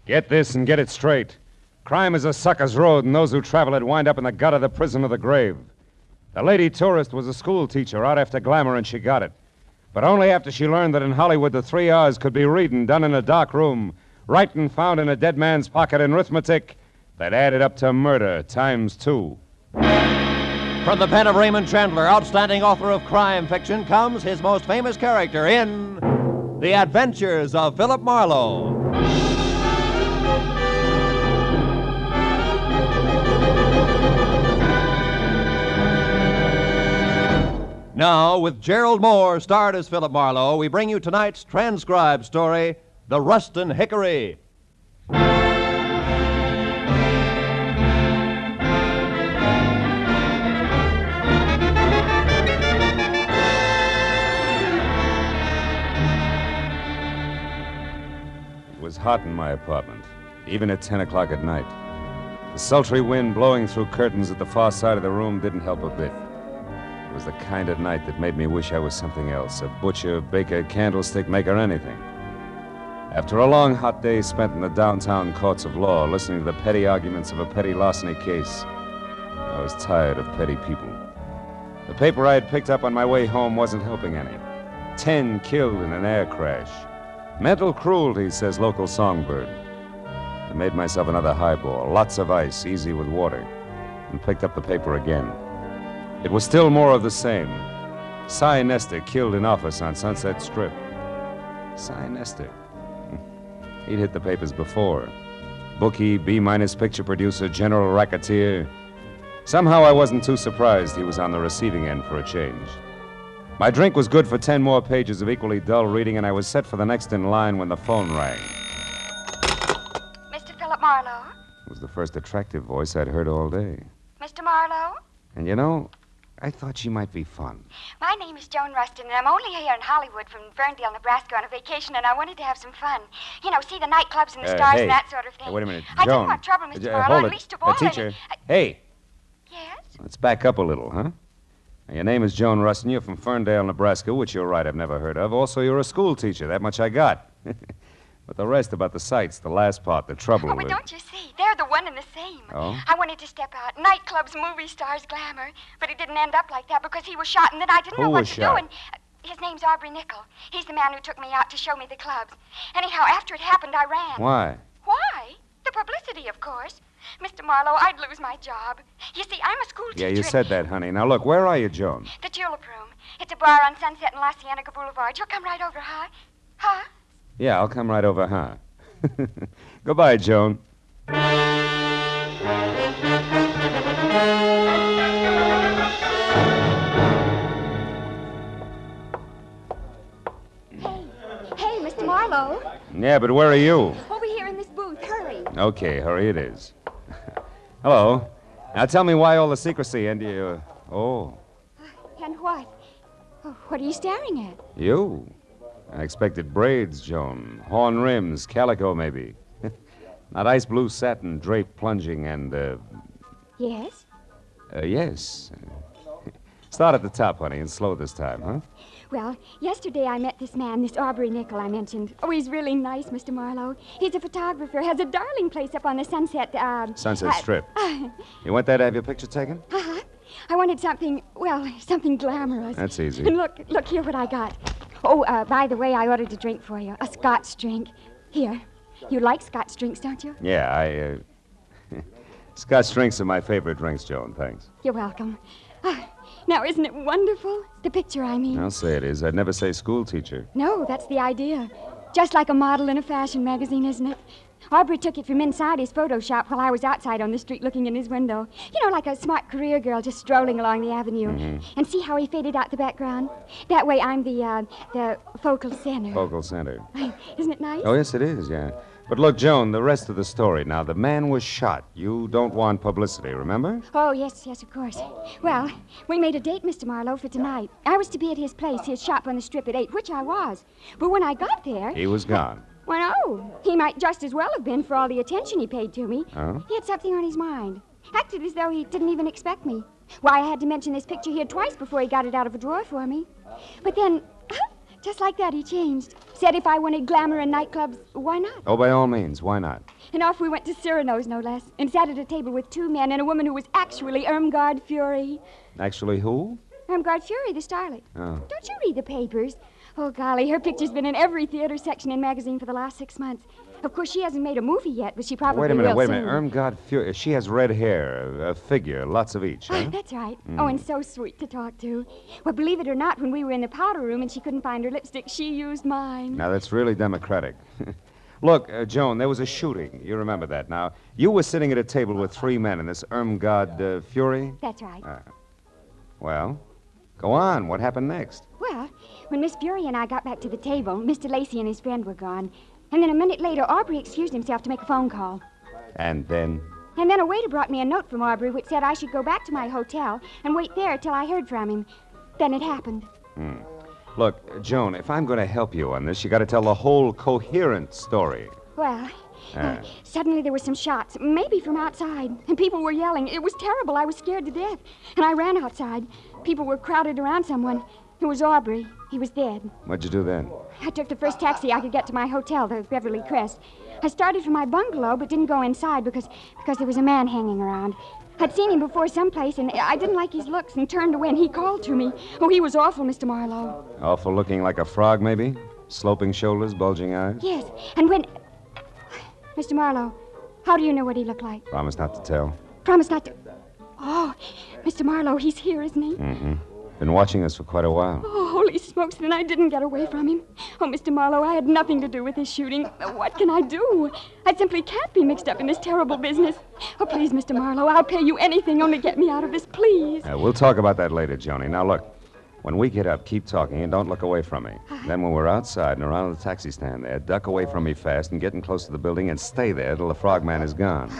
Get this and get it straight. Crime is a sucker's road, and those who travel it wind up in the gut of the prison or the grave. The lady tourist was a school teacher out after glamour, and she got it. But only after she learned that in Hollywood the 3 R's could be reading, done in a dark room, writing found in a dead man's pocket, and arithmetic that added up to murder times 2. From the pen of Raymond Chandler, outstanding author of crime fiction, comes his most famous character in The Adventures of Philip Marlowe. Now, with Gerald Moore, starred as Philip Marlowe, we bring you tonight's transcribed story, The Rustin Hickory. It was hot in my apartment, even at 10 o'clock at night. The sultry wind blowing through curtains at the far side of the room didn't help a bit. It was the kind of night that made me wish I was something else, a butcher, baker, candlestick maker, anything. After a long, hot day spent in the downtown courts of law, listening to the petty arguments of a petty larceny case, I was tired of petty people. The paper I had picked up on my way home wasn't helping any. 10 killed in an air crash. Mental cruelty, says local songbird. I made myself another highball, lots of ice, easy with water, and picked up the paper again. It was still more of the same. Cy Nestor killed in office on Sunset Strip. Cy Nestor. He'd hit the papers before. Bookie, B- picture producer, general racketeer. Somehow I wasn't too surprised he was on the receiving end for a change. My drink was good for 10 more pages of equally dull reading, and I was set for the next in line when the phone rang. Mr. Philip Marlowe? It was the first attractive voice I'd heard all day. Mr. Marlowe? And you know, I thought she might be fun. My name is Joan Rustin, and I'm only here in Hollywood from Ferndale, Nebraska on a vacation, and I wanted to have some fun. You know, see the nightclubs and the stars hey. and that sort of thing. Hey, wait a minute, I Joan. didn't want trouble, Mr. Marlowe, hold at it. least of all. Teacher. Hey. Yes? Let's back up a little, huh? Now, your name is Joan Rustin. You're from Ferndale, Nebraska, which you're right, I've never heard of. Also, you're a school teacher. That much I got. But the rest about the sights, the last part, the trouble. Oh, but don't you see? They're the one and the same. Oh? I wanted to step out. Nightclubs, movie stars, glamour. But it didn't end up like that because he was shot, and then I didn't know what to do. And his name's Aubrey Nickel. He's the man who took me out to show me the clubs. Anyhow, after it happened, I ran. Why? Why? The publicity, of course. Mr. Marlowe, I'd lose my job. You see, I'm a school teacher. Yeah, you said that, honey. Now, look, where are you, Joan? The Tulip Room. It's a bar on Sunset and La Cienega Boulevard. You'll come right over, huh? Huh? Yeah, I'll come right over, huh? Goodbye, Joan. Hey, Mr. Marlowe. Yeah, but where are you? Over here in this booth. Hurry. Okay, hurry it is. Hello. Now tell me why all the secrecy and you... Oh. And what? Oh, what are you staring at? You? I expected braids, Joan. Horn rims, calico maybe. Not ice blue satin, draped plunging, and, Yes? Yes. Start at the top, honey, and slow this time, huh? Well, yesterday I met this man, this Aubrey Nickel I mentioned. Oh, he's really nice, Mr. Marlowe. He's a photographer, has a darling place up on the Sunset, Sunset Strip. You went there to have your picture taken? Uh-huh. I wanted something, well, something glamorous. That's easy. And look here what I got. Oh, by the way, I ordered a drink for you, a Scotch drink. Here. You like Scotch drinks, don't you? Yeah, Scotch drinks are my favorite drinks, Joan. Thanks. You're welcome. Now, isn't it wonderful? The picture, I mean. I'll say it is. I'd never say school teacher. No, that's the idea. Just like a model in a fashion magazine, isn't it? Aubrey took it from inside his photo shop while I was outside on the street looking in his window. You know, like a smart career girl just strolling along the avenue. Mm-hmm. And see how he faded out the background? That way I'm the focal center. Focal center. Isn't it nice? Oh, yes, it is, yeah. But look, Joan, the rest of the story. Now, the man was shot. You don't want publicity, remember? Oh, yes, of course. Well, we made a date, Mr. Marlowe, for tonight. I was to be at his place, his shop on the Strip at 8, which I was. But when I got there... He was gone. Well, no. He might just as well have been for all the attention he paid to me. Oh? He had something on his mind. Acted as though he didn't even expect me. Why, I had to mention this picture here twice before he got it out of a drawer for me. But then, just like that, he changed. Said if I wanted glamour in nightclubs, why not? Oh, by all means, why not? And off we went to Cyrano's, no less, and sat at a table with two men and a woman who was actually Irmgard Fury. Actually, who? Irmgard Fury, the starlet. Oh. Don't you read the papers? Oh, golly, her picture's been in every theater section and magazine for the last 6 months. Of course, she hasn't made a movie yet, but she probably will. Wait a minute. Irmgard Fury. She has red hair, a figure, lots of each, huh? That's right. Oh, and so sweet to talk to. Well, believe it or not, when we were in the powder room and she couldn't find her lipstick, she used mine. Now, that's really democratic. Look, Joan, there was a shooting. You remember that. Now, you were sitting at a table with three men, and this Irmgard Fury? That's right. Well, go on. What happened next? Well, when Miss Fury and I got back to the table, Mr. Lacey and his friend were gone. And then a minute later, Aubrey excused himself to make a phone call. And then? And then a waiter brought me a note from Aubrey which said I should go back to my hotel and wait there till I heard from him. Then it happened. Look, Joan, if I'm going to help you on this, you got to tell the whole coherent story. Well, suddenly there were some shots, maybe from outside, and people were yelling. It was terrible. I was scared to death. And I ran outside. People were crowded around someone. It was Aubrey. He was dead. What'd you do then? I took the first taxi I could get to my hotel, the Beverly Crest. I started for my bungalow, but didn't go inside because there was a man hanging around. I'd seen him before someplace, and I didn't like his looks and turned away, and he called to me. Oh, he was awful, Mr. Marlowe. Awful looking like a frog, maybe? Sloping shoulders, bulging eyes? Yes, and when... Mr. Marlowe, how do you know what he looked like? Promise not to tell. Promise not to... Oh, Mr. Marlowe, he's here, isn't he? Mm-hmm. Been watching us for quite a while. Oh, holy smokes, then I didn't get away from him. Oh, Mr. Marlowe, I had nothing to do with his shooting. What can I do? I simply can't be mixed up in this terrible business. Oh, please, Mr. Marlowe, I'll pay you anything, only get me out of this, please. We'll talk about that later, Joni. Now, look, when we get up, keep talking and don't look away from me. Then when we're outside and around the taxi stand there, duck away from me fast and get in close to the building and stay there till the frogman is gone.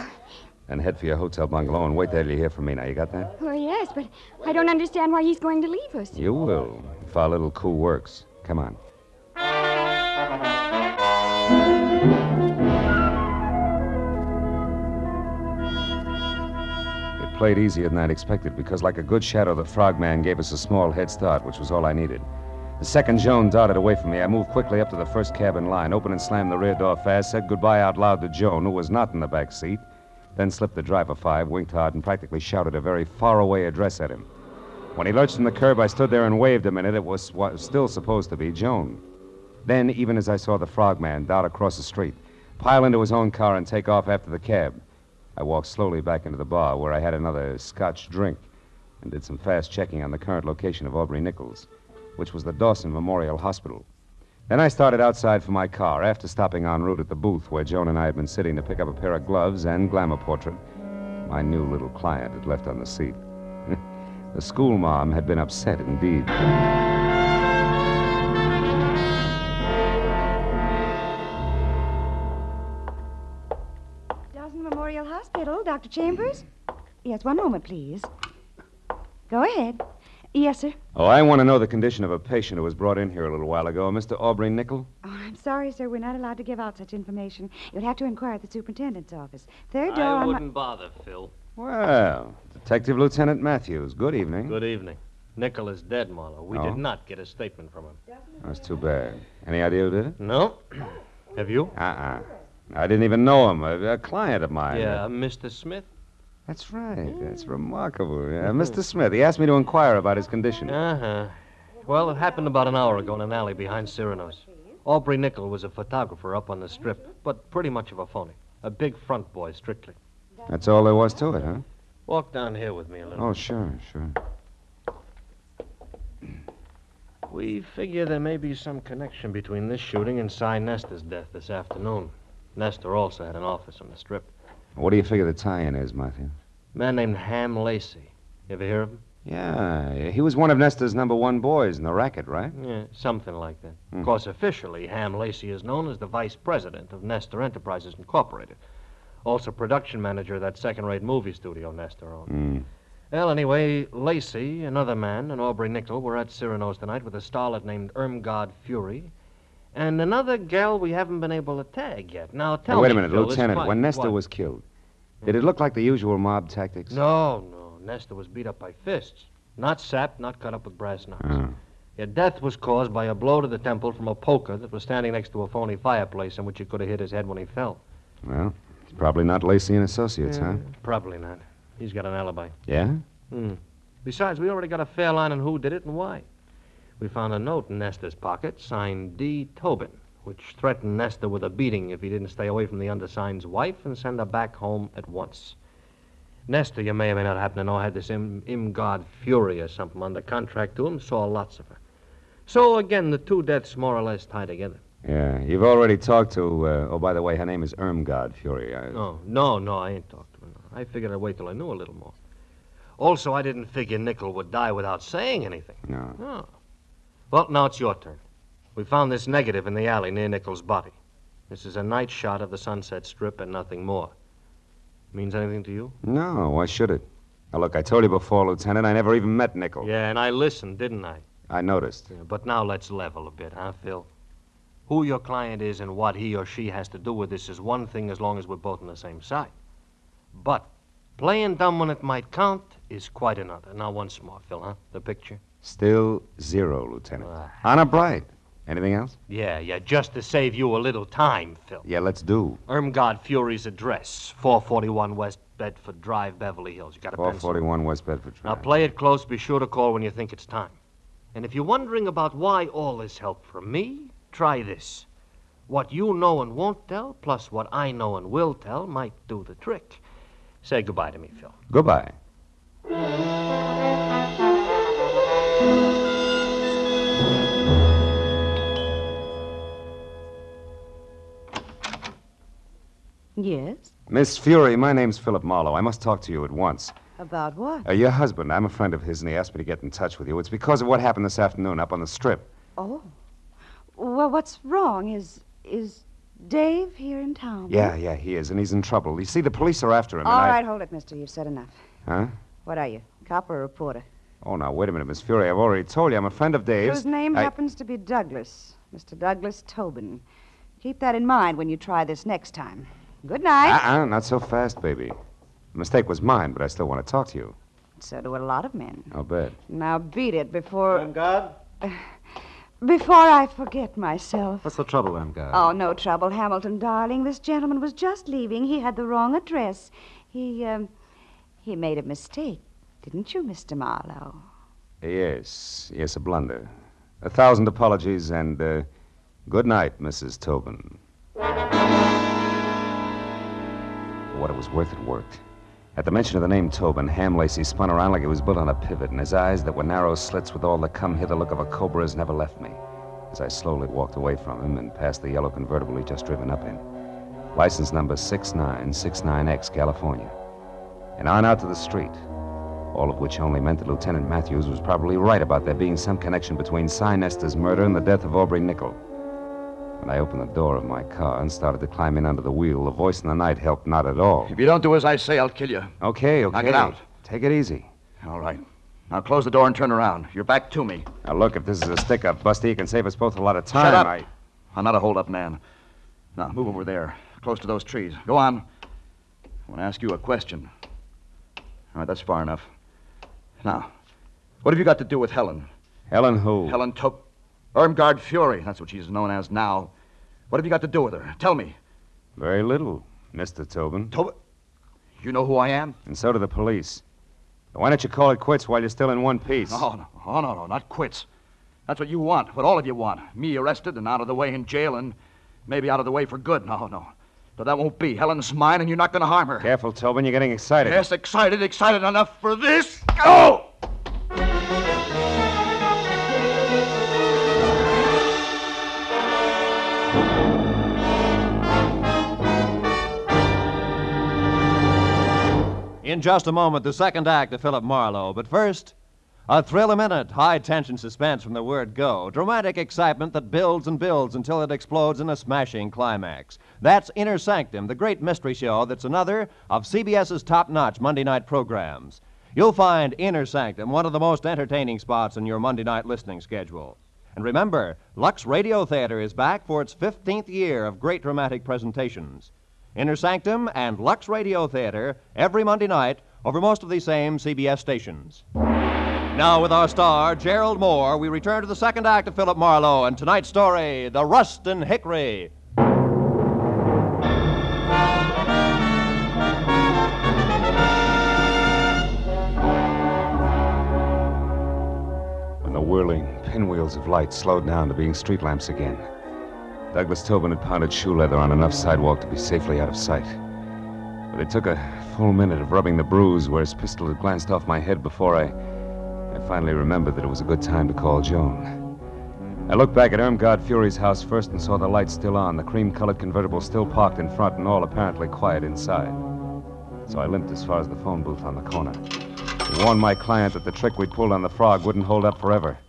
Then head for your hotel bungalow and wait there till you hear from me. Now, you got that? Oh, yes, but I don't understand why he's going to leave us. You will, if our little coup works. Come on. It played easier than I'd expected because, like a good shadow, the frogman gave us a small head start, which was all I needed. The second Joan darted away from me, I moved quickly up to the first cab in line, opened and slammed the rear door fast, said goodbye out loud to Joan, who was not in the back seat, then slipped the driver 5, winked hard, and practically shouted a very far-away address at him. When he lurched from the curb, I stood there and waved a minute. It was what was still supposed to be Joan. Then, even as I saw the frogman dart across the street, pile into his own car and take off after the cab, I walked slowly back into the bar where I had another Scotch drink and did some fast checking on the current location of Aubrey Nichols, which was the Dawson Memorial Hospital. Then I started outside for my car, after stopping en route at the booth where Joan and I had been sitting to pick up a pair of gloves and glamour portrait my new little client had left on the seat. The school mom had been upset indeed. Dawson Memorial Hospital, Dr. Chambers? Yes, one moment, please. Go ahead. Yes, sir. Oh, I want to know the condition of a patient who was brought in here a little while ago, Mr. Aubrey Nichol. Oh, I'm sorry, sir. We're not allowed to give out such information. You'll have to inquire at the superintendent's office. Third door I on wouldn't bother, Phil. Well, Detective Lieutenant Matthews, good evening. Good evening. Nichol is dead, Marlowe. We did not get a statement from him. That's too bad. Any idea who did it? No. Have you? I didn't even know him. A client of mine. Yeah, Mr. Smith? That's right. That's remarkable. Mr. Smith, he asked me to inquire about his condition. Uh-huh. Well, it happened about an hour ago in an alley behind Cyrano's. Aubrey Nichol was a photographer up on the strip, but pretty much of a phony. A big front boy, strictly. That's all there was to it, huh? Walk down here with me a little. Oh, sure. We figure there may be some connection between this shooting and Cy Nestor's death this afternoon. Nestor also had an office on the strip. What do you figure the tie-in is, Matthew? A man named Ham Lacey. You ever hear of him? Yeah, he was one of Nestor's #1 boys in the racket, right? Yeah, something like that. Of course, officially, Ham Lacey is known as the vice president of Nestor Enterprises Incorporated. Also production manager of that second-rate movie studio Nestor owned. Well, anyway, Lacey, another man, and Aubrey Nichol were at Cyrano's tonight with a starlet named Irmgard Fury, and another gal we haven't been able to tag yet. Now, tell me, wait a minute, Phil, Lieutenant. When Nestor was killed, did it look like the usual mob tactics? No. Nestor was beat up by fists. Not sapped, not cut up with brass knucks. Your death was caused by a blow to the temple from a poker that was standing next to a phony fireplace in which he could have hit his head when he fell. Well, it's probably not Lacey and Associates, huh? Probably not. He's got an alibi. Yeah? Besides, we already got a fair line on who did it and why. We found a note in Nestor's pocket signed D. Tobin, which threatened Nestor with a beating if he didn't stay away from the undersigned's wife and send her back home at once. Nestor, you may or may not happen to know, had this Imgard Fury or something under contract to him, saw lots of her. So, again, the two deaths more or less tie together. Yeah, you've already talked to, by the way, her name is Irmgard Fury. No, I ain't talked to her. No. I figured I'd wait till I knew a little more. Also, I didn't figure Nickel would die without saying anything. No. Oh. Well, now it's your turn. We found this negative in the alley near Nickel's body. This is a night shot of the Sunset Strip and nothing more. Means anything to you? No, why should it? Now, look, I told you before, Lieutenant, I never even met Nickel. Yeah, and I listened, didn't I? I noticed. Yeah, but now let's level a bit, huh, Phil? Who your client is and what he or she has to do with this is one thing as long as we're both on the same side. But playing dumb when it might count is quite another. Now, once more, Phil, huh? The picture? Still 0, Lieutenant. Honor bright. Anything else? Yeah, just to save you a little time, Phil. Yeah, let's do. Irmgard Fury's address, 441 West Bedford Drive, Beverly Hills. You got a pencil? 441 West Bedford Drive. Now, play it close. Be sure to call when you think it's time. And if you're wondering about why all this help from me, try this. What you know and won't tell, plus what I know and will tell, might do the trick. Say goodbye to me, Phil. Goodbye. Yes? Miss Fury, my name's Philip Marlowe. I must talk to you at once. About what? Your husband, I'm a friend of his, and he asked me to get in touch with you. It's because of what happened this afternoon up on the Strip. Oh. Well, what's wrong? Is Dave here in town? Yeah, he is, and he's in trouble. You see, the police are after him, All right, hold it, mister. You've said enough. Huh? What are you, cop or reporter? Oh, now, wait a minute, Miss Fury. I've already told you I'm a friend of Dave's. Whose name happens to be Douglas. Mr. Douglas Tobin. Keep that in mind when you try this next time. Good night. Not so fast, baby. The mistake was mine, but I still want to talk to you. So do a lot of men. I'll bet. Now beat it before... Irmgard? Before I forget myself. What's the trouble, Irmgard? Oh, no trouble, Hamilton, darling. This gentleman was just leaving. He had the wrong address. He made a mistake. Didn't you, Mr. Marlowe? Yes, a blunder. 1,000 apologies, and good night, Mrs. Tobin. For what it was worth, it worked. At the mention of the name Tobin, Ham Lacey spun around like he was built on a pivot, and his eyes that were narrow slits with all the come-hither look of a cobra's never left me as I slowly walked away from him and past the yellow convertible he'd just driven up in. License number 6969X, California. And on out to the street. All of which only meant that Lieutenant Matthews was probably right about there being some connection between Cy Nestor's murder and the death of Aubrey Nickel. When I opened the door of my car and started to climb in under the wheel, the voice in the night helped not at all. If you don't do as I say, I'll kill you. Okay. Now get out. Take it easy. All right. Now close the door and turn around. You're back to me. Now, look, if this is a stick-up, Busty, you can save us both a lot of time. Shut up. I'm not a hold-up man. Now, move over there, close to those trees. Go on. I want to ask you a question. All right, that's far enough. Now, what have you got to do with Helen? Helen who? Helen Irmgard Fury. That's what she's known as now. What have you got to do with her? Tell me. Very little, Mr. Tobin. You know who I am? And so do the police. Why don't you call it quits while you're still in one piece? No, not quits. That's what you want, what all of you want. Me arrested and out of the way in jail and maybe out of the way for good. No. But that won't be. Helen's mine and you're not going to harm her. Careful, Tobin. You're getting excited. Yes, excited enough for this. Go! In just a moment, the second act of Philip Marlowe. But first, a thrill-a-minute, high-tension suspense from the word go. Dramatic excitement that builds and builds until it explodes in a smashing climax. That's Inner Sanctum, the great mystery show that's another of CBS's top-notch Monday night programs. You'll find Inner Sanctum one of the most entertaining spots in your Monday night listening schedule. And remember, Lux Radio Theater is back for its 15th year of great dramatic presentations. Inner Sanctum and Lux Radio Theater every Monday night over most of these same CBS stations. Now, with our star, Gerald Moore, we return to the second act of Philip Marlowe and tonight's story, The Rustin Hickory. When the whirling pinwheels of light slowed down to being street lamps again, Douglas Tobin had pounded shoe leather on enough sidewalk to be safely out of sight. But it took a full minute of rubbing the bruise where his pistol had glanced off my head before I finally remembered that it was a good time to call Joan. I looked back at Irmgard Fury's house first and saw the lights still on, the cream-colored convertible still parked in front, and all apparently quiet inside. So I limped as far as the phone booth on the corner. I warned my client that the trick we'd pulled on the frog wouldn't hold up forever.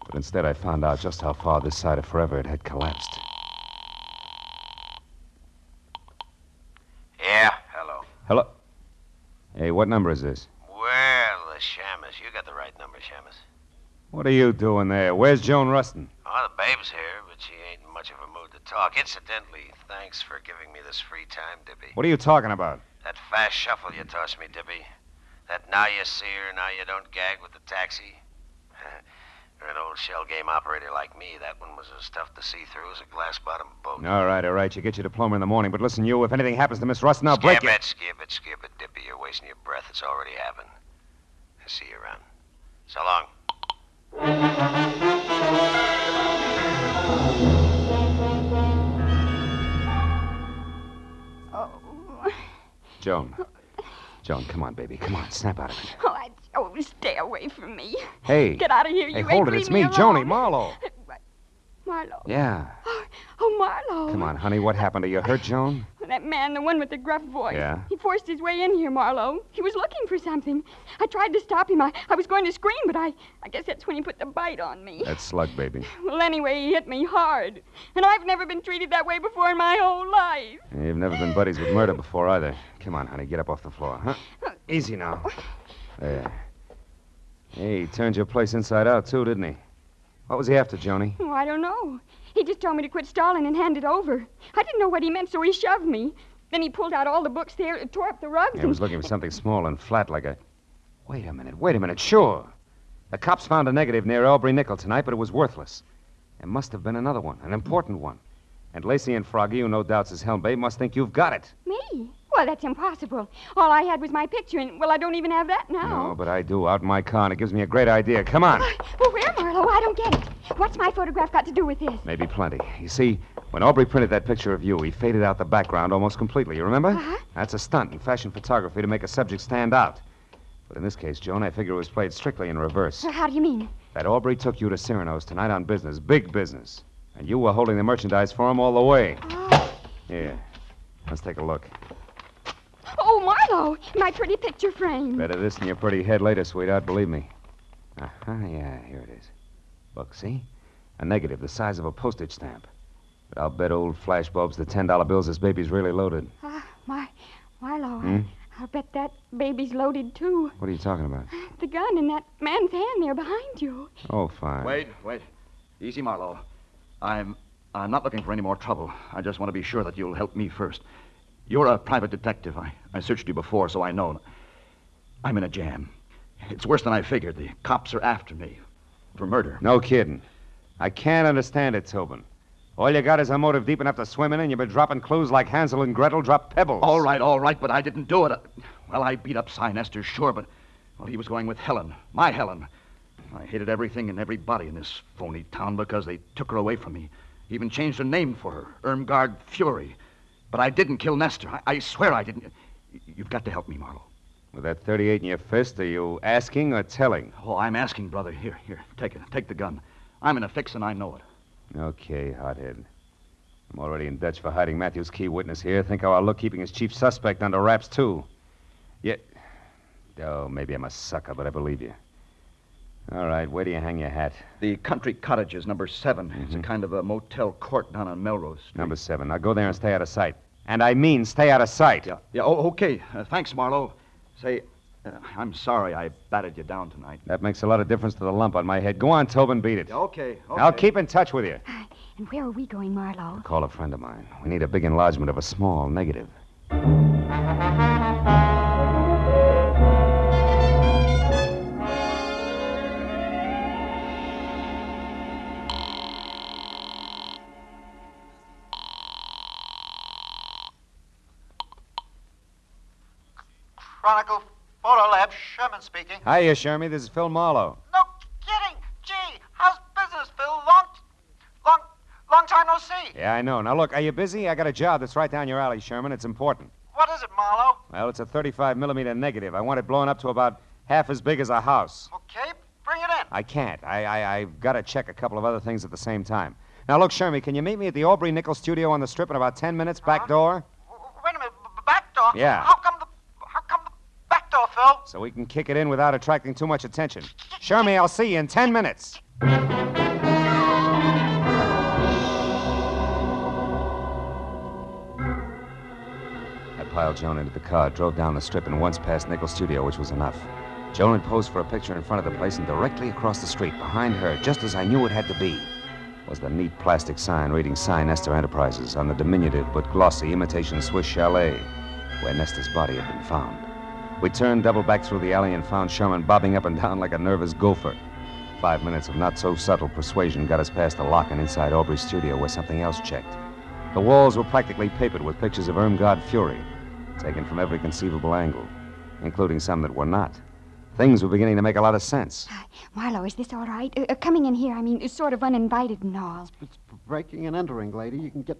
But instead I found out just how far this side of forever it had collapsed. Yeah, hello. Hello? Hey, what number is this? Well, Shamus, you got the right number, Shamus. What are you doing there? Where's Joan Rustin? Oh, the babe's here, but she ain't in much of a mood to talk. Incidentally, thanks for giving me this free time, Dippy. What are you talking about? That fast shuffle you tossed me, Dippy. That now you see her, now you don't gag with the taxi. For an old shell game operator like me, that one was as tough to see through as a glass-bottom boat. All right. You get your diploma in the morning. But listen, you, if anything happens to Miss Rustin, I'll break you. Skip it, Dippy. You're wasting your breath. It's already happened. I'll see you around. So long. Joan, come on, baby. Come on, snap out of it. Stay away from me. Hey. Get out of here, you Hey, hold it. It's me, Joni, Marlowe. Marlowe? Yeah. Oh, Marlowe. Come on, honey. What happened? Are you hurt, Joan? That man, the one with the gruff voice. Yeah? He forced his way in here, Marlowe. He was looking for something. I tried to stop him. I was going to scream, but I guess that's when he put the bite on me. That's Slug, baby. Well, anyway, he hit me hard. And I've never been treated that way before in my whole life. You've never been buddies with murder before, either. Come on, honey. Get up off the floor, huh? Easy now. There. Hey, he turned your place inside out, too, didn't he? What was he after, Joni? Oh, I don't know. He just told me to quit stalling and hand it over. I didn't know what he meant, so he shoved me. Then he pulled out all the books there, tore up the rugs. He was looking for something small and flat like a... Wait a minute. Sure. The cops found a negative near Aubrey Nickel tonight, but it was worthless. There must have been another one, an important one. And Lacey and Froggy, who no doubt's his helm babe, must think you've got it. Me? Well, that's impossible. All I had was my picture, and, well, I don't even have that now. No, but I do, out in my car, and it gives me a great idea. Come on. Well, where, Marlowe? I don't get it. What's my photograph got to do with this? Maybe plenty. You see, when Aubrey printed that picture of you, he faded out the background almost completely. You remember? Uh-huh. That's a stunt in fashion photography to make a subject stand out. But in this case, Joan, I figure it was played strictly in reverse. How do you mean? That Aubrey took you to Cyrano's tonight on business, big business. And you were holding the merchandise for him all the way. Oh. Here, let's take a look. Oh, Marlowe, my pretty picture frame. Better this than your pretty head later, sweetheart, believe me. Yeah, here it is. Look, see? A negative the size of a postage stamp. But I'll bet old flashbulbs the $10 bills this baby's really loaded. Marlowe, I'll bet that baby's loaded, too. What are you talking about? The gun in that man's hand there behind you. Oh, fine. Wait. Easy, Marlowe. I'm not looking for any more trouble. I just want to be sure that you'll help me first. You're a private detective. I searched you before, so I know. I'm in a jam. It's worse than I figured. The cops are after me for murder. No kidding. I can't understand it, Tobin. All you got is a motive deep enough to swim in, and you've been dropping clues like Hansel and Gretel drop pebbles. All right, but I didn't do it. Well, I beat up Cy Nestor, sure, but he was going with Helen, my Helen. I hated everything and everybody in this phony town because they took her away from me. Even changed her name for her, Irmgard Fury. But I didn't kill Nestor. I swear I didn't. You've got to help me, Marlowe. With that .38 in your fist, are you asking or telling? Oh, I'm asking, brother. Here, take it. Take the gun. I'm in a fix, and I know it. Okay, hothead. I'm already in Dutch for hiding Matthew's key witness here. Think how I'll look keeping his chief suspect under wraps, too. Oh, maybe I'm a sucker, but I believe you. All right, where do you hang your hat? The Country Cottages, number 7. It's a kind of a motel court down on Melrose Street. Number 7. Now go there and stay out of sight. And I mean stay out of sight. Yeah. Oh, okay. Thanks, Marlowe. Say, I'm sorry I batted you down tonight. That makes a lot of difference to the lump on my head. Go on, Tobin, beat it. Yeah, okay. I'll keep in touch with you. And where are we going, Marlowe? Call a friend of mine. We need a big enlargement of a small negative. Chronicle Photo Lab, Sherman speaking. Hiya, Shermy. This is Phil Marlowe. No kidding. Gee, how's business, Phil? Long time no see. Yeah, I know. Now, look, are you busy? I got a job that's right down your alley, Sherman. It's important. What is it, Marlowe? Well, it's a 35mm negative. I want it blown up to about half as big as a house. Okay, bring it in. I can't. I've got to check a couple of other things at the same time. Now, look, Shermy, can you meet me at the Aubrey Nickel studio on the Strip in about 10 minutes, back door? Wait a minute, back door? Yeah. How come the back door, Phil? So we can kick it in without attracting too much attention. Shermy, I'll see you in 10 minutes. I piled Joan into the car, drove down the Strip, and once past Nickel Studio, which was enough. Joan had posed for a picture in front of the place, and directly across the street, behind her, just as I knew it had to be, was the neat plastic sign reading Cy Nestor Enterprises on the diminutive but glossy imitation Swiss chalet where Nestor's body had been found. We turned double back through the alley and found Sherman bobbing up and down like a nervous gopher. 5 minutes of not-so-subtle persuasion got us past the lock and inside Aubrey's studio where something else checked. The walls were practically papered with pictures of Irmgard Fury, taken from every conceivable angle, including some that were not. Things were beginning to make a lot of sense. Marlowe, is this all right? Coming in here, I mean, sort of uninvited and all. It's breaking and entering, lady. You can get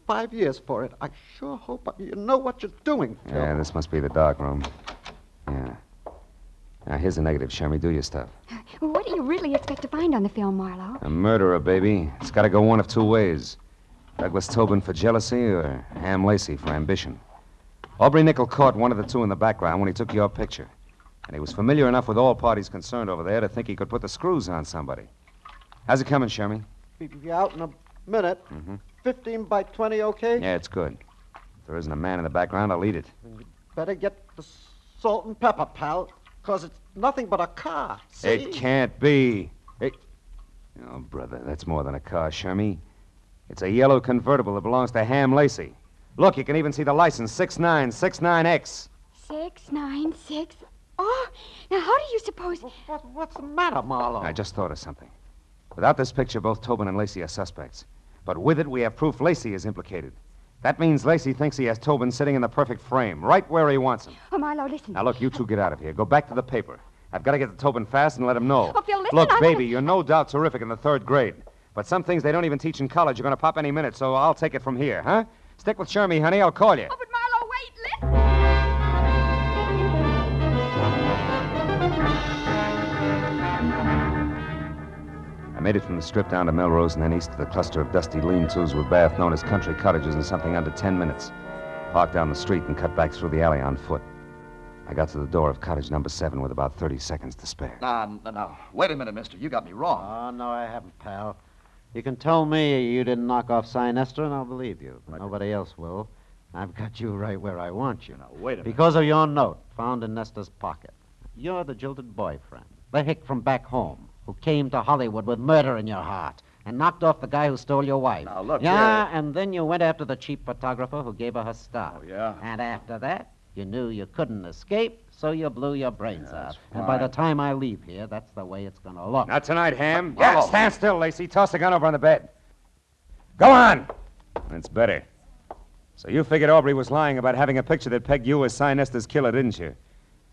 5 years for it. I sure hope you know what you're doing, Phil. Yeah, this must be the dark room. Yeah. Now, here's the negative, Shermy. Do your stuff. What do you really expect to find on the film, Marlowe? A murderer, baby. It's got to go one of two ways. Douglas Tobin for jealousy or Ham Lacey for ambition. Aubrey Nickel caught one of the two in the background when he took your picture. And he was familiar enough with all parties concerned over there to think he could put the screws on somebody. How's it coming, Shermy? Be out in a minute. 15 by 20, okay? Yeah, it's good. If there isn't a man in the background, I'll eat it. You better get the salt and pepper, pal, because it's nothing but a car. See? It can't be. Oh, brother, that's more than a car, Shermy. It's a yellow convertible that belongs to Ham Lacey. Look, you can even see the license, 6969X. 696. Oh, now how do you suppose... What's the matter, Marlowe? I just thought of something. Without this picture, both Tobin and Lacey are suspects. But with it, we have proof Lacey is implicated. That means Lacey thinks he has Tobin sitting in the perfect frame, right where he wants him. Oh, Marlowe, listen. Now, look, you two get out of here. Go back to the paper. I've got to get to Tobin fast and let him know. Oh, Phil, listen, Look, baby, you're no doubt terrific in the 3rd grade. But some things they don't even teach in college are going to pop any minute, so I'll take it from here, huh? Stick with Shermy, honey. I'll call you. Oh, but Marlowe, wait, listen. I made it from the Strip down to Melrose and then east to the cluster of dusty lean-tos with bath known as country cottages in something under 10 minutes. Parked down the street and cut back through the alley on foot. I got to the door of cottage number 7 with about 30 seconds to spare. No. Wait a minute, mister. You got me wrong. Oh, no, I haven't, pal. You can tell me you didn't knock off Cy Nestor, and I'll believe you. But nobody else will. I've got you right where I want you. Now, wait a minute. Because of your note found in Nestor's pocket. You're the jilted boyfriend, the hick from back home, who came to Hollywood with murder in your heart and knocked off the guy who stole your wife. Now, look, yeah, and then you went after the cheap photographer who gave her her start. Oh, yeah? And after that, you knew you couldn't escape, so you blew your brains out. fine. And by the time I leave here, that's the way it's going to look. Not tonight, Ham. Yeah, Stand still, Lacey. Toss the gun over on the bed. Go on. That's better. So you figured Aubrey was lying about having a picture that pegged you as Cy Nestor's killer, didn't you?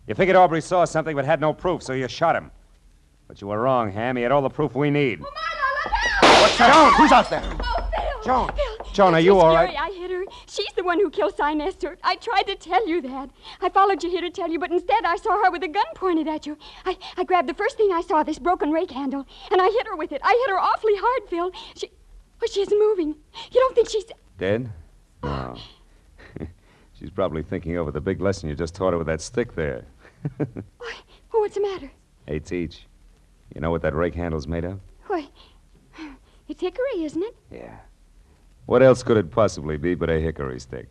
You figured Aubrey saw something but had no proof, so you shot him. But you were wrong, Ham. He had all the proof we need. Oh, Marlowe, look out! What's that? Joan, who's out there? Oh, Phil. Joan. Phil. Joan, are It's you so all scary. right? I hit her. She's the one who killed Cy Nestor. I tried to tell you that. I followed you here to tell you, but instead I saw her with a gun pointed at you. I grabbed the first thing I saw, this broken rake handle, and I hit her with it. I hit her awfully hard, Phil. She isn't moving. You don't think she's... Dead? No. She's probably thinking over the big lesson you just taught her with that stick there. Why, what's the matter? Hey, Teach. You know what that rake handle's made of? Why, it's hickory, isn't it? Yeah. What else could it possibly be but a hickory stick?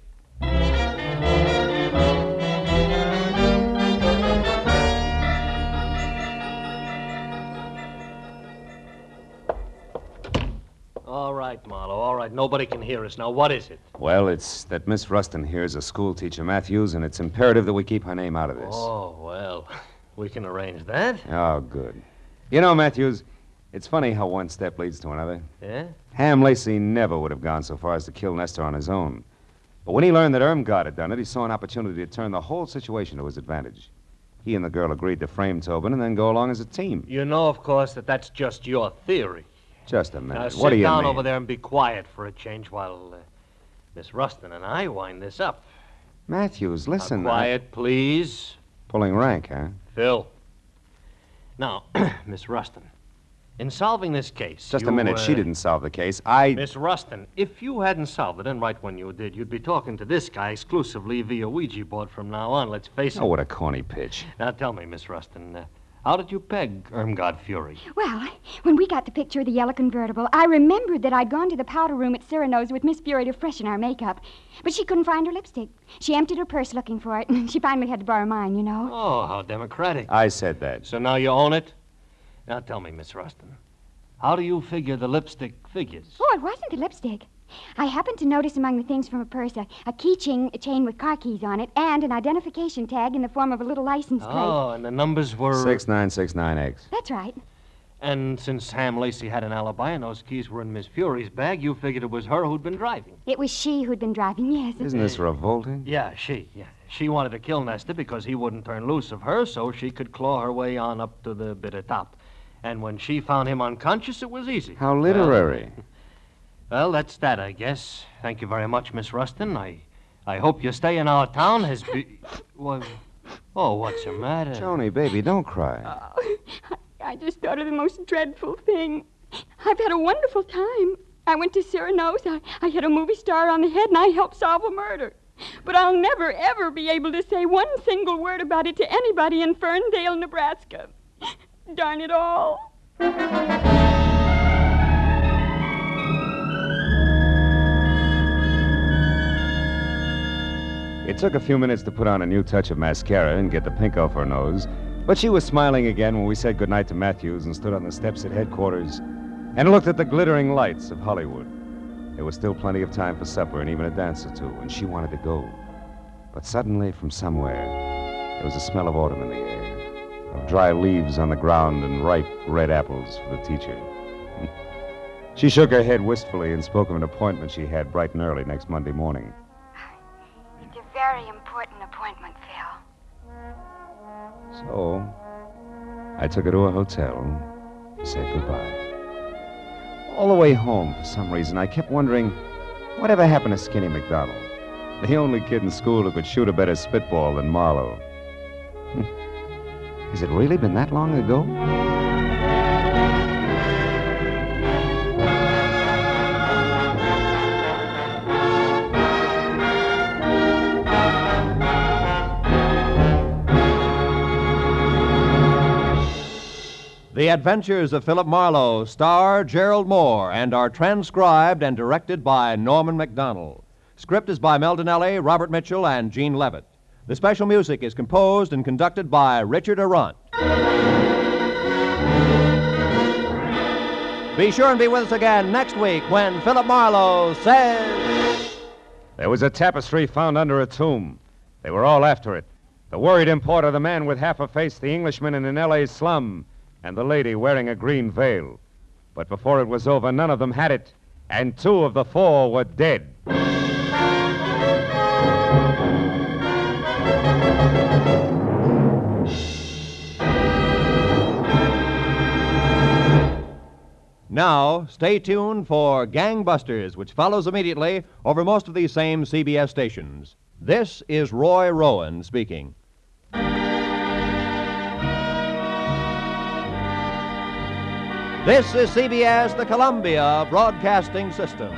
All right, Marlowe, all right. Nobody can hear us. Now, what is it? Well, it's that Miss Rustin here is a school teacher, Matthews, and it's imperative that we keep her name out of this. Oh, well, we can arrange that. Oh, good. You know, Matthews, it's funny how one step leads to another. Yeah? Ham Lacey never would have gone so far as to kill Nestor on his own. But when he learned that Irmgard had done it, he saw an opportunity to turn the whole situation to his advantage. He and the girl agreed to frame Tobin and then go along as a team. You know, of course, that that's just your theory. Just a minute. Now, What do you sit down mean? over there and be quiet for a change while Miss Rustin and I wind this up. Matthews, listen. Now, quiet, please. Pulling rank, huh? Phil. Now, Miss Rustin, in solving this case... Just a minute. She didn't solve the case. I... Miss Rustin, if you hadn't solved it, and right when you did, you'd be talking to this guy exclusively via Ouija board from now on, let's face it. Oh, what a corny pitch. Now, tell me, Miss Rustin, how did you peg Irmgard Fury? Well, when we got the picture of the yellow convertible, I remembered that I'd gone to the powder room at Cyrano's with Miss Fury to freshen our makeup. But she couldn't find her lipstick. She emptied her purse looking for it, and she finally had to borrow mine, you know. Oh, how democratic. I said that. So now you own it? Now tell me, Miss Rustin, how do you figure the lipstick figures? Oh, it wasn't the lipstick. I happened to notice among the things from her purse a keychain chain with car keys on it and an identification tag in the form of a little license plate. Oh, and the numbers were... 6969X. That's right. And since Ham Lacey had an alibi and those keys were in Miss Fury's bag, you figured it was her who'd been driving. It was she who'd been driving, yes. Isn't this revolting? Yeah. She wanted to kill Nestor because he wouldn't turn loose of her so she could claw her way on up to the bitter top. And when she found him unconscious, it was easy. How literary. Well, that's that, I guess. Thank you very much, Miss Rustin. I hope your stay in our town has been... Well, oh, what's the matter? Joni, baby, don't cry. I just thought of the most dreadful thing. I've had a wonderful time. I went to Cyrano's. I hit a movie star on the head, and I helped solve a murder. But I'll never, ever be able to say one single word about it to anybody in Ferndale, Nebraska. Darn it all. It took a few minutes to put on a new touch of mascara and get the pink off her nose, but she was smiling again when we said goodnight to Matthews and stood on the steps at headquarters and looked at the glittering lights of Hollywood. There was still plenty of time for supper and even a dance or two, and she wanted to go. But suddenly, from somewhere, there was a smell of autumn in the air, of dry leaves on the ground and ripe red apples for the teacher. She shook her head wistfully and spoke of an appointment she had bright and early next Monday morning. It's a very important appointment, Phil. So, I took her to a hotel and said goodbye. All the way home, for some reason, I kept wondering, whatever happened to Skinny McDonald? The only kid in school who could shoot a better spitball than Marlowe. Has it really been that long ago? The Adventures of Philip Marlowe star Gerald Moore and are transcribed and directed by Norman MacDonald. Script is by Mel Donnelly, Robert Mitchell, and Gene Levitt. The special music is composed and conducted by Richard Arant. Be sure and be with us again next week when Philip Marlowe says... There was a tapestry found under a tomb. They were all after it. The worried importer, the man with half a face, the Englishman in an L.A. slum, and the lady wearing a green veil. But before it was over, none of them had it, and 2 of the 4 were dead. Now, stay tuned for Gangbusters, which follows immediately over most of these same CBS stations. This is Roy Rowan speaking. This is CBS, the Columbia Broadcasting System.